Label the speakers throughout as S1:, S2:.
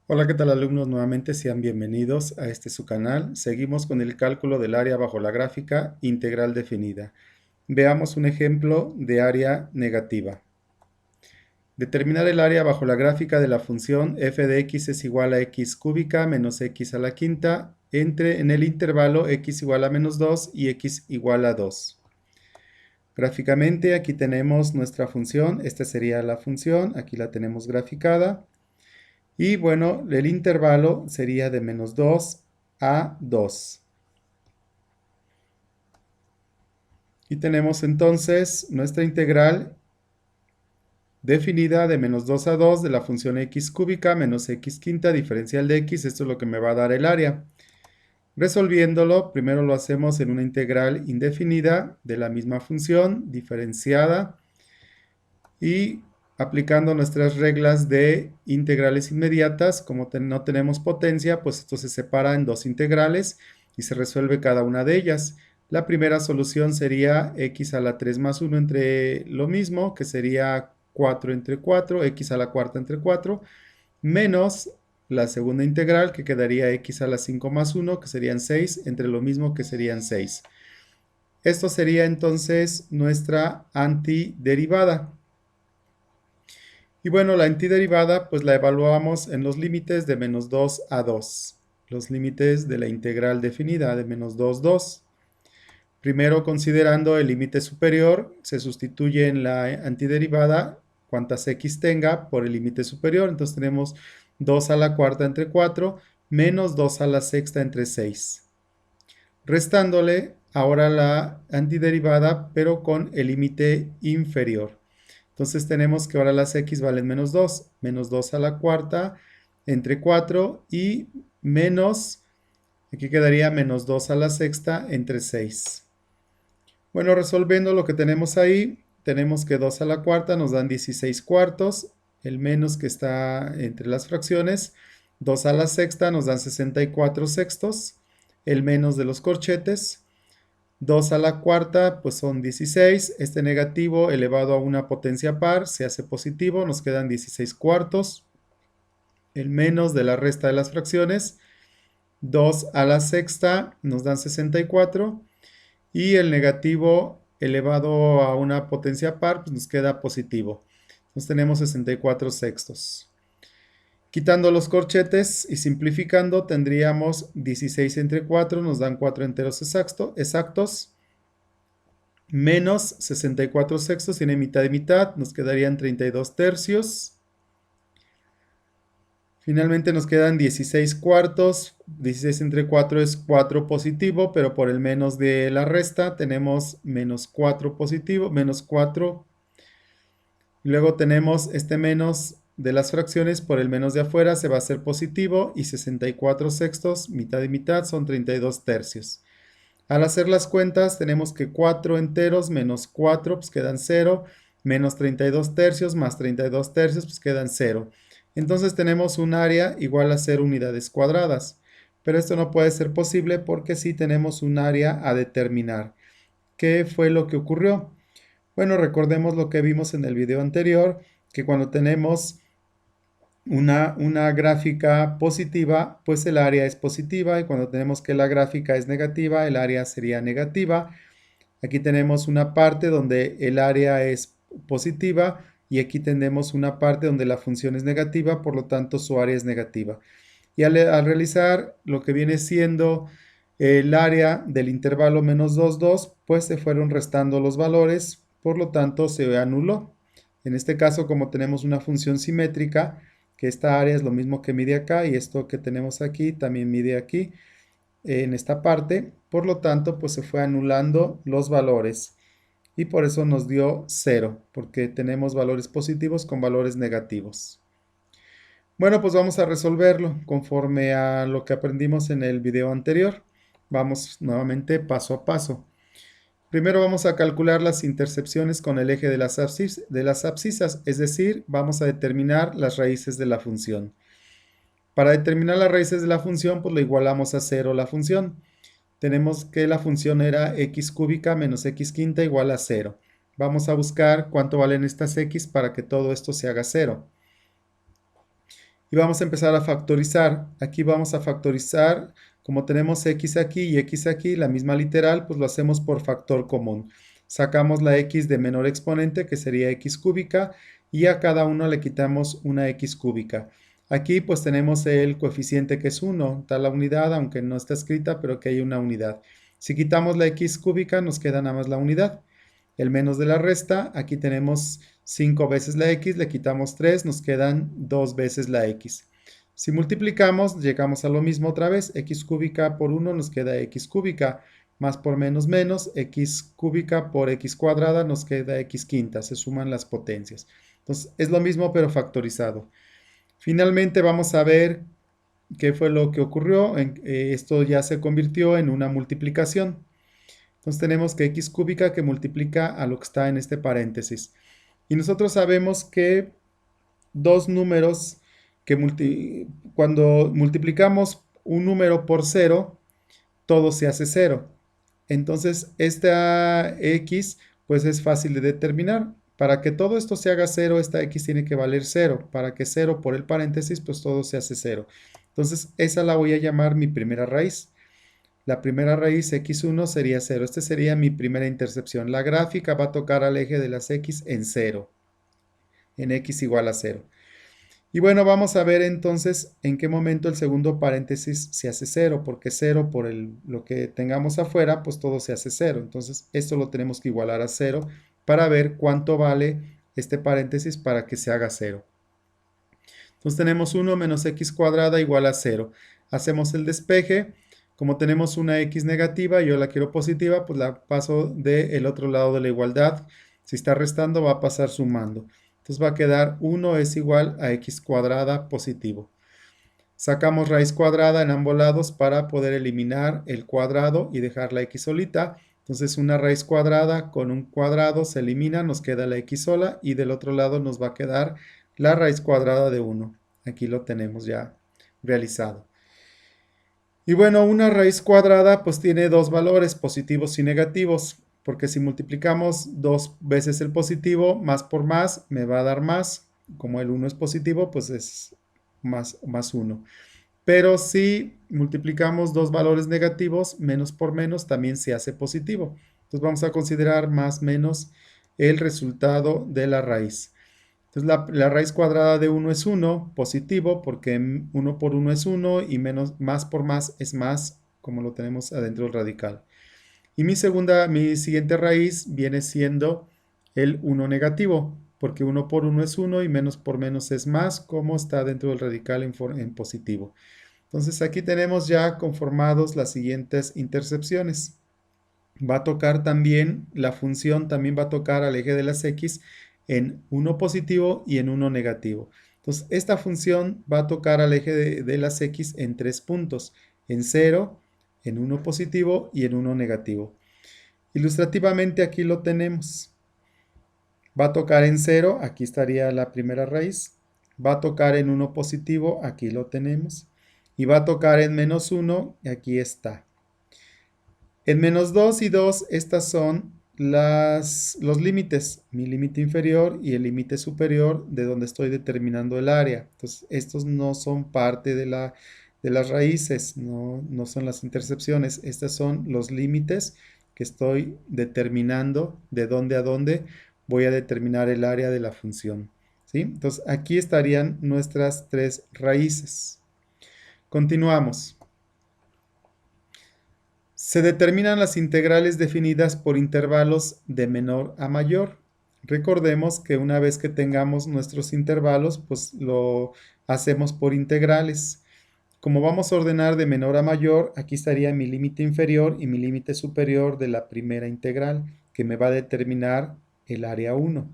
S1: Hola, ¿qué tal alumnos? Nuevamente sean bienvenidos a este su canal. Seguimos con el cálculo del área bajo la gráfica integral definida. Veamos un ejemplo de área negativa. Determinar el área bajo la gráfica de la función f de x es igual a x cúbica menos x a la quinta en el intervalo x igual a menos 2 y x igual a 2. Gráficamente aquí tenemos nuestra función, esta sería la función, aquí la tenemos graficada. Y bueno, el intervalo sería de menos 2 a 2. Y tenemos entonces nuestra integral definida de menos 2 a 2 de la función x cúbica menos x quinta diferencial de x. Esto es lo que me va a dar el área. Resolviéndolo, primero lo hacemos en una integral indefinida de la misma función diferenciada y aplicando nuestras reglas de integrales inmediatas, como no tenemos potencia, pues esto se separa en dos integrales y se resuelve cada una de ellas. La primera solución sería x a la 3 más 1 entre lo mismo, que sería 4 entre 4, x a la cuarta entre 4, menos la segunda integral, que quedaría x a la 5 más 1, que serían 6, entre lo mismo, que serían 6. Esto sería entonces nuestra antiderivada. Y bueno, la antiderivada pues la evaluamos en los límites de menos 2 a 2. Los límites de la integral definida de menos 2, 2. Primero, considerando el límite superior, se sustituye en la antiderivada cuantas x tenga por el límite superior. Entonces tenemos 2 a la cuarta entre 4 menos 2 a la sexta entre 6. Restándole ahora la antiderivada, pero con el límite inferior. Entonces tenemos que ahora las x valen menos 2 a la cuarta entre 4 y menos, aquí quedaría menos 2 a la sexta entre 6. Bueno, resolviendo lo que tenemos ahí, tenemos que 2 a la cuarta nos dan 16 cuartos, el menos que está entre las fracciones, 2 a la sexta nos dan 64 sextos, el menos de los corchetes, 2 a la cuarta pues son 16, este negativo elevado a una potencia par se hace positivo, nos quedan 16 cuartos, el menos de la resta de las fracciones, 2 a la sexta nos dan 64 y el negativo elevado a una potencia par pues nos queda positivo, entonces tenemos 64 sextos. Quitando los corchetes y simplificando tendríamos 16 entre 4 nos dan 4 enteros exactos, menos 64 sextos, tiene mitad y mitad, nos quedarían 32 tercios. Finalmente nos quedan 16 cuartos, 16 entre 4 es 4 positivo, pero por el menos de la resta tenemos menos 4 positivo, menos 4. Luego tenemos este menos de las fracciones por el menos de afuera, se va a hacer positivo y 64 sextos, mitad y mitad, son 32 tercios. Al hacer las cuentas tenemos que 4 enteros menos 4 pues quedan 0, menos 32 tercios más 32 tercios pues quedan 0. Entonces tenemos un área igual a 0 unidades cuadradas. Pero esto no puede ser posible porque sí tenemos un área a determinar. ¿Qué fue lo que ocurrió? Bueno, recordemos lo que vimos en el video anterior, que cuando tenemos una gráfica positiva, pues el área es positiva, y cuando tenemos que la gráfica es negativa, el área sería negativa. Aquí tenemos una parte donde el área es positiva y aquí tenemos una parte donde la función es negativa, por lo tanto su área es negativa. Y al realizar lo que viene siendo el área del intervalo menos 2, 2, pues se fueron restando los valores, por lo tanto se anuló. En este caso, como tenemos una función simétrica, que esta área es lo mismo que mide acá y esto que tenemos aquí también mide aquí en esta parte, por lo tanto pues se fue anulando los valores y por eso nos dio 0, porque tenemos valores positivos con valores negativos. Bueno, pues vamos a resolverlo conforme a lo que aprendimos en el video anterior. Vamos nuevamente paso a paso. Primero vamos a calcular las intercepciones con el eje de las abscisas, es decir, vamos a determinar las raíces de la función. Para determinar las raíces de la función, pues lo igualamos a 0 la función. Tenemos que la función era x cúbica menos x quinta igual a 0. Vamos a buscar cuánto valen estas x para que todo esto se haga 0. y vamos a empezar a factorizar. Aquí vamos a factorizar, como tenemos x aquí y x aquí, la misma literal, pues lo hacemos por factor común. Sacamos la x de menor exponente, que sería x cúbica, y a cada uno le quitamos una x cúbica. Aquí pues tenemos el coeficiente que es 1, está la unidad, aunque no está escrita, pero que hay una unidad. Si quitamos la x cúbica, nos queda nada más la unidad. El menos de la resta, aquí tenemos 5 veces la x, le quitamos 3, nos quedan 2 veces la x. Si multiplicamos, llegamos a lo mismo otra vez, x cúbica por 1 nos queda x cúbica, más por menos menos, x cúbica por x cuadrada nos queda x quinta, se suman las potencias. Entonces es lo mismo pero factorizado. Finalmente vamos a ver qué fue lo que ocurrió. Esto ya se convirtió en una multiplicación. Entonces tenemos que x cúbica que multiplica a lo que está en este paréntesis. Y nosotros sabemos que dos números cuando multiplicamos un número por cero, todo se hace cero. Entonces esta x pues es fácil de determinar. Para que todo esto se haga cero, esta x tiene que valer cero. Para que cero por el paréntesis, pues todo se hace cero. Entonces esa la voy a llamar mi primera raíz. La primera raíz x1 sería 0. Esta sería mi primera intercepción. La gráfica va a tocar al eje de las x en 0, en x igual a 0. Y bueno, vamos a ver entonces en qué momento el segundo paréntesis se hace 0, porque 0 por lo que tengamos afuera, pues todo se hace 0. Entonces esto lo tenemos que igualar a 0 para ver cuánto vale este paréntesis para que se haga 0. Entonces tenemos 1 menos x cuadrada igual a 0. Hacemos el despeje. Como tenemos una x negativa, yo la quiero positiva, pues la paso del otro lado de la igualdad. Si está restando, va a pasar sumando. Entonces va a quedar 1 es igual a x cuadrada positivo. Sacamos raíz cuadrada en ambos lados para poder eliminar el cuadrado y dejar la x solita. Entonces una raíz cuadrada con un cuadrado se elimina, nos queda la x sola y del otro lado nos va a quedar la raíz cuadrada de 1. Aquí lo tenemos ya realizado. Y bueno, una raíz cuadrada pues tiene dos valores, positivos y negativos, porque si multiplicamos dos veces el positivo, más por más, me va a dar más. Como el 1 es positivo, pues es más 1. Pero si multiplicamos dos valores negativos, menos por menos también se hace positivo. Entonces vamos a considerar más menos el resultado de la raíz. Entonces la raíz cuadrada de 1 es 1, positivo, porque 1 por 1 es 1 y menos, más por más es más, como lo tenemos adentro del radical. Y mi siguiente raíz viene siendo el 1 negativo, porque 1 por 1 es 1 y menos por menos es más, como está dentro del radical en positivo. Entonces aquí tenemos ya conformados las siguientes intercepciones. Va a tocar también, la función también va a tocar al eje de las x en 1 positivo y en 1 negativo. Entonces esta función va a tocar al eje de las x en 3 puntos, en 0, en 1 positivo y en 1 negativo. Ilustrativamente aquí lo tenemos. Va a tocar en 0, aquí estaría la primera raíz. Va a tocar en 1 positivo, aquí lo tenemos. Y va a tocar en menos 1, aquí está. En menos 2 y 2, estas son los límites, mi límite inferior y el límite superior de donde estoy determinando el área. Entonces, estos no son parte de las raíces, no son las intercepciones. Estos son los límites que estoy determinando de dónde a dónde voy a determinar el área de la función. ¿Sí? Entonces, aquí estarían nuestras tres raíces. Continuamos. Se determinan las integrales definidas por intervalos de menor a mayor. Recordemos que una vez que tengamos nuestros intervalos, pues lo hacemos por integrales. Como vamos a ordenar de menor a mayor, aquí estaría mi límite inferior y mi límite superior de la primera integral, que me va a determinar el área 1.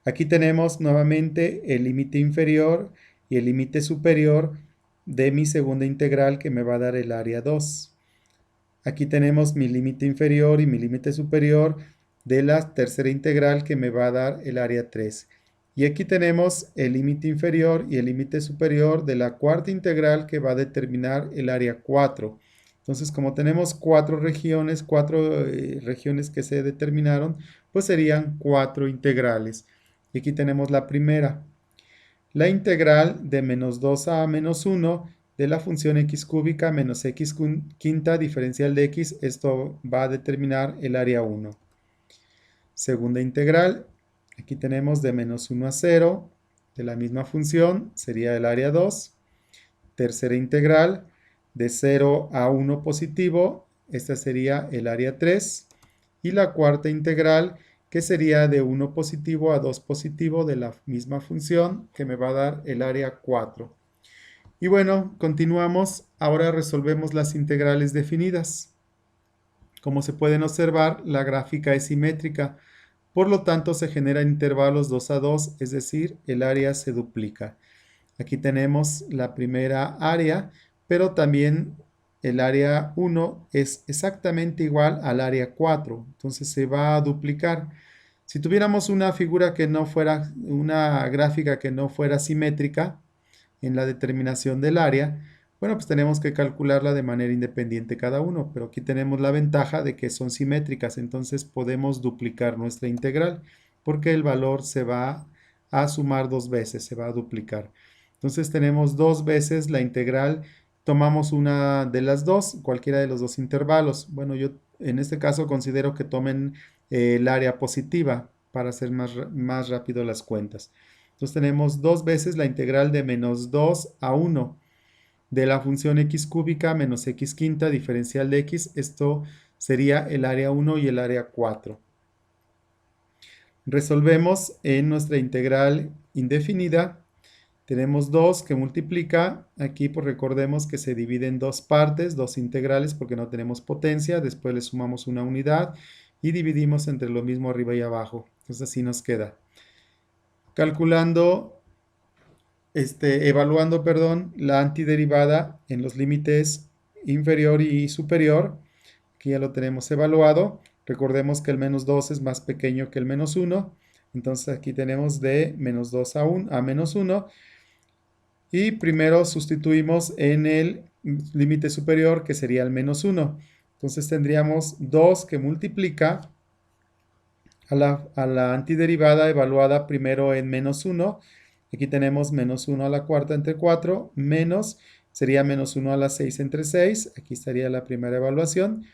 S1: Aquí tenemos nuevamente el límite inferior y el límite superior de mi segunda integral, que me va a dar el área 2. Aquí tenemos mi límite inferior y mi límite superior de la tercera integral, que me va a dar el área 3. Y aquí tenemos el límite inferior y el límite superior de la cuarta integral, que va a determinar el área 4. Entonces, como tenemos cuatro regiones que se determinaron, pues serían 4 integrales. Y aquí tenemos la primera. la integral de menos 2a menos 1 de la función x cúbica menos x quinta diferencial de x. Esto va a determinar el área 1. Segunda integral, aquí tenemos de menos 1 a 0 de la misma función, sería el área 2. Tercera integral, de 0 a 1 positivo, esta sería el área 3. Y la cuarta integral, que sería de 1 positivo a 2 positivo de la misma función, que me va a dar el área 4. Y bueno, continuamos. Ahora resolvemos las integrales definidas. Como se pueden observar, la gráfica es simétrica. Por lo tanto, se generan intervalos 2 a 2, es decir, el área se duplica. Aquí tenemos la primera área, pero también el área 1 es exactamente igual al área 4, entonces se va a duplicar. Si tuviéramos una figura que no fuera, una gráfica que no fuera simétrica en la determinación del área, bueno, pues tenemos que calcularla de manera independiente cada uno, pero aquí tenemos la ventaja de que son simétricas, entonces podemos duplicar nuestra integral, porque el valor se va a sumar dos veces, se va a duplicar. Entonces tenemos dos veces la integral, tomamos una de las dos, cualquiera de los dos intervalos. Bueno, yo en este caso considero que tomen el área positiva para hacer más rápido las cuentas. Entonces tenemos dos veces la integral de menos 2 a 1 de la función x cúbica menos x quinta diferencial de x. Esto sería el área 1 y el área 4. Resolvemos en nuestra integral indefinida. Tenemos 2 que multiplica. Aquí pues recordemos que se divide en dos partes, dos integrales porque no tenemos potencia. Después le sumamos una unidad y dividimos entre lo mismo arriba y abajo. Entonces así nos queda. Calculando evaluando, la antiderivada en los límites inferior y superior. Aquí ya lo tenemos evaluado. Recordemos que el menos 2 es más pequeño que el menos 1. Entonces aquí tenemos de menos 2 a menos 1. Y primero sustituimos en el límite superior, que sería el menos 1. Entonces tendríamos 2 que multiplica a la antiderivada evaluada primero en menos 1. Aquí tenemos menos 1 a la cuarta entre 4, menos, sería menos 1 a la 6 entre 6, aquí estaría la primera evaluación,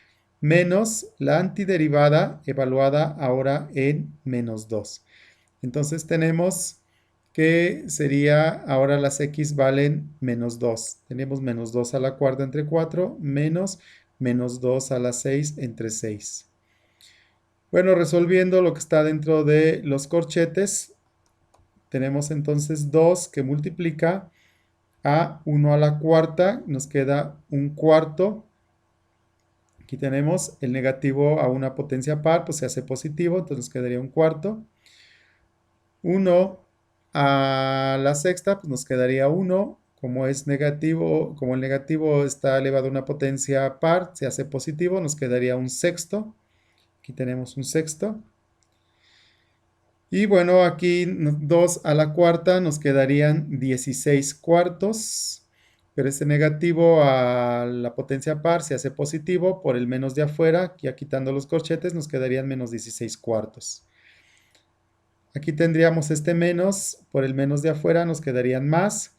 S1: menos la antiderivada evaluada ahora en menos 2. Entonces tenemos que sería, ahora las x valen menos 2. Tenemos menos 2 a la cuarta entre 4, menos 2 a la 6 entre 6. Bueno, resolviendo lo que está dentro de los corchetes, tenemos entonces 2 que multiplica a 1 a la cuarta, nos queda un cuarto. Aquí tenemos el negativo a una potencia par, pues se hace positivo, entonces nos quedaría un cuarto. 1 a la sexta, pues nos quedaría 1. Como es negativo, como el negativo está elevado a una potencia par, se hace positivo, nos quedaría un sexto. Aquí tenemos un sexto. Y bueno, aquí 2 a la cuarta nos quedarían 16 cuartos. Pero este negativo a la potencia par se hace positivo por el menos de afuera. Ya quitando los corchetes nos quedarían menos 16 cuartos. Aquí tendríamos este menos, por el menos de afuera nos quedarían más.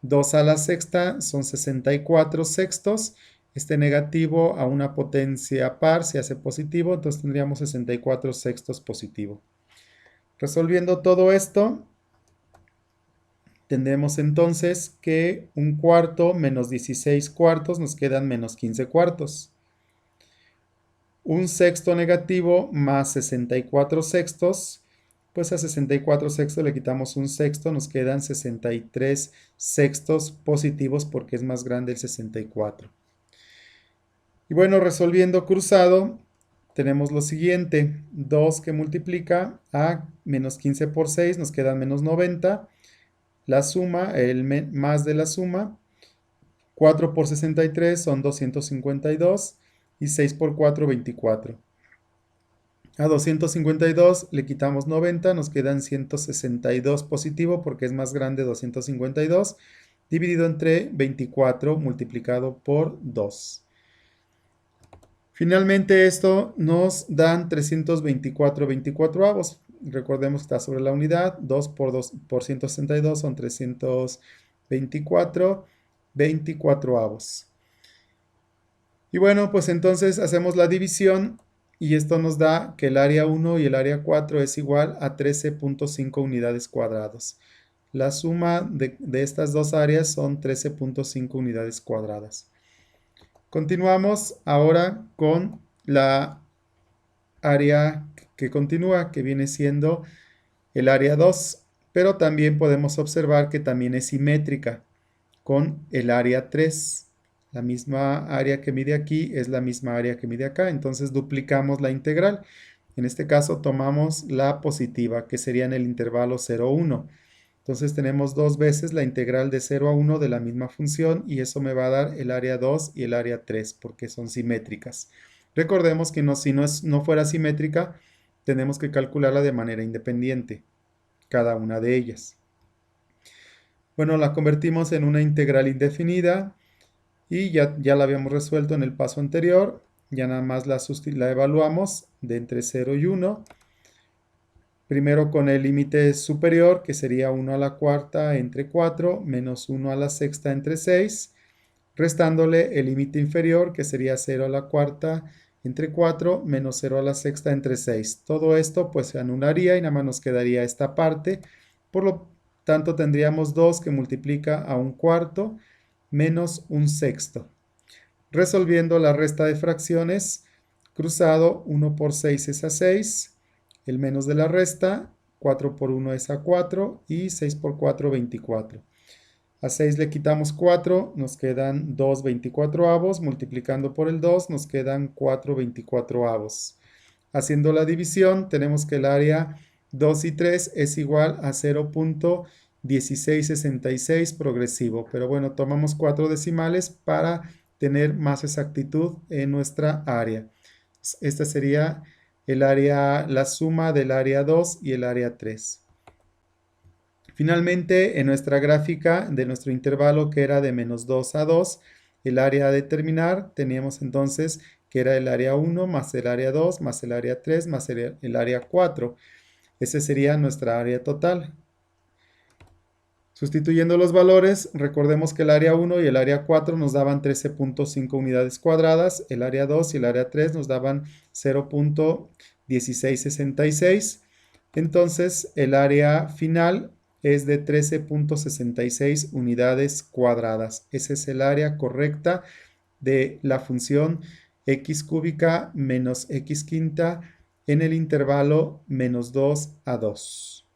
S1: 2 a la sexta son 64 sextos. Este negativo a una potencia par se hace positivo, entonces tendríamos 64 sextos positivo. Resolviendo todo esto, tendremos entonces que un cuarto menos 16 cuartos nos quedan menos 15 cuartos. Un sexto negativo más 64 sextos, pues a 64 sextos le quitamos un sexto, nos quedan 63 sextos positivos porque es más grande el 64. Y bueno, resolviendo cruzado, tenemos lo siguiente, 2 que multiplica a menos 15 por 6, nos quedan menos 90. La suma, el más de la suma, 4 por 63 son 252 y 6 por 4, 24. A 252 le quitamos 90, nos quedan 162 positivo porque es más grande 252, dividido entre 24 multiplicado por 2. Finalmente esto nos dan 324 24avos. recordemos que está sobre la unidad, 2 por 162 son 324, 24avos. Y bueno, pues entonces hacemos la división y esto nos da que el área 1 y el área 4 es igual a 13.5 unidades cuadradas. La suma de estas dos áreas son 13.5 unidades cuadradas. Continuamos ahora con la área que continúa, que viene siendo el área 2, pero también podemos observar que también es simétrica con el área 3. La misma área que mide aquí es la misma área que mide acá, entonces duplicamos la integral. En este caso tomamos la positiva, que sería en el intervalo 0, 1. Entonces tenemos dos veces la integral de 0 a 1 de la misma función y eso me va a dar el área 2 y el área 3 porque son simétricas. Recordemos que si no fuera simétrica, tenemos que calcularla de manera independiente, cada una de ellas. Bueno, la convertimos en una integral indefinida y ya la habíamos resuelto en el paso anterior. Ya nada más la evaluamos de entre 0 y 1. Primero con el límite superior, que sería 1 a la cuarta entre 4, menos 1 a la sexta entre 6, restándole el límite inferior, que sería 0 a la cuarta entre 4, menos 0 a la sexta entre 6. Todo esto pues se anularía y nada más nos quedaría esta parte. Por lo tanto tendríamos 2 que multiplica a un cuarto menos un sexto. Resolviendo la resta de fracciones, cruzado 1 por 6 es a 6. El menos de la resta, 4 por 1 es a 4 y 6 por 4, 24. A 6 le quitamos 4, nos quedan 2 24avos, multiplicando por el 2 nos quedan 4 24avos. Haciendo la división tenemos que el área 2 y 3 es igual a 0.1666 progresivo, pero bueno, tomamos 4 decimales para tener más exactitud en nuestra área. Esta sería la suma del área 2 y el área 3. Finalmente, en nuestra gráfica de nuestro intervalo que era de menos 2 a 2, el área a determinar, teníamos entonces que era el área 1 más el área 2 más el área 3 más el área 4. Ese sería nuestra área total. Sustituyendo los valores, recordemos que el área 1 y el área 4 nos daban 13.5 unidades cuadradas, el área 2 y el área 3 nos daban 0.1666. Entonces, el área final es de 13.66 unidades cuadradas. Ese es el área correcta de la función x cúbica menos x quinta en el intervalo menos 2 a 2.